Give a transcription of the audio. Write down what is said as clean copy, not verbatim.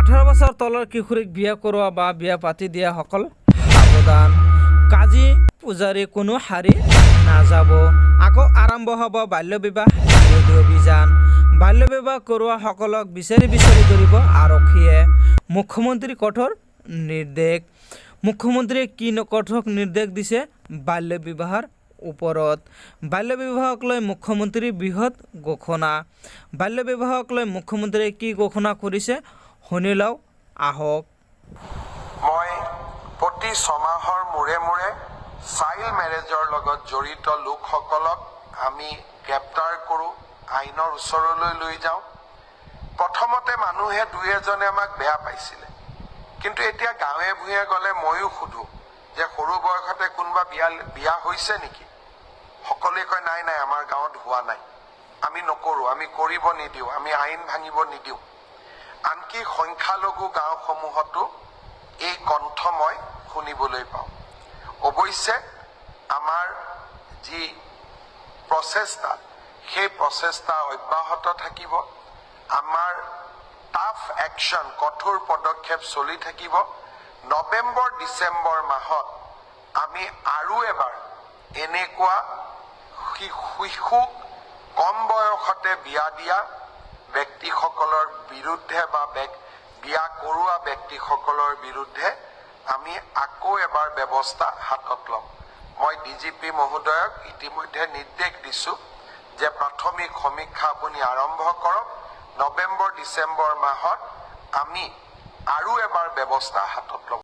18 বছৰ তলৰ কিশোৰীক বিয়া কৰোৱা বা বিয়া পাতি দিয়া সকল সাৱধান। কাজী পূজাৰী কোনো হাৰি নাযাব। আকৌ আৰম্ভ হ'ব বাল্য বিবাহ বিৰোধী অভিযান। বাল্য বিবাহ কৰোৱা সকলক বিচাৰি ধৰিব আৰক্ষীয়ে। মুখ্যমন্ত্ৰী কঠোৰ নিৰ্দেশ। মুখ্যমন্ত্ৰীয়ে কি কঠোৰ নিৰ্দেশ দিছে বাল্য বিবাহৰ ওপৰত? বাল্য বিবাহক লৈ মুখ্যমন্ত্ৰীৰ বৃহৎ ঘোষণা। বাল্য বিবাহক লৈ মুখ্যমন্ত্ৰীয়ে কি ঘোষণা কৰিছে শুনি লওঁ আহক। মই প্ৰতি ছমাহৰ মূৰে মূৰে চাইল্ড মেৰেজৰ লগত জড়িত লোকসকলক আমি গ্ৰেপ্তাৰ কৰোঁ, আইনৰ ওচৰলৈ লৈ যাওঁ। প্ৰথমতে মানুহে দুই এজনে আমাক বেয়া পাইছিলে, কিন্তু এতিয়া গাঁৱে ভূঞে গ'লে ময়ো সোধোঁ যে সৰু বয়সতে কোনোবা বিয়া হৈছে নেকি? সকলোৱে কয় নাই নাই, আমাৰ গাঁৱত হোৱা নাই, আমি নকৰোঁ, আমি কৰিব নিদিওঁ, আমি আইন ভাঙিব নিদিওঁ। আনকি সংখ্যালঘু গাঁওসমূহতো এই কণ্ঠ মই শুনিবলৈ পাওঁ। অৱশ্যে আমাৰ যি প্ৰচেষ্টা, সেই প্ৰচেষ্টা অব্যাহত থাকিব। আমাৰ টাফ একশ্যন, কঠোৰ পদক্ষেপ চলি থাকিব। নৱেম্বৰ ডিচেম্বৰ মাহত আমি আৰু এবাৰ এনেকুৱা শিশু কম বয়সতে বিয়া দিয়া ব্যক্তিসকলৰ বিৰুদ্ধে বা বিয়া কৰোৱা ব্যক্তিসকলৰ বিৰুদ্ধে আমি আকৌ এবাৰ ব্যৱস্থা হাতত ল'ম। মই DGP মহোদয়ক ইতিমধ্যে নিৰ্দেশ দিছোঁ যে প্ৰাথমিক সমীক্ষা আপুনি আৰম্ভ কৰক। নৱেম্বৰ ডিচেম্বৰ মাহত আমি আৰু এবাৰ ব্যৱস্থা হাতত ল'ম।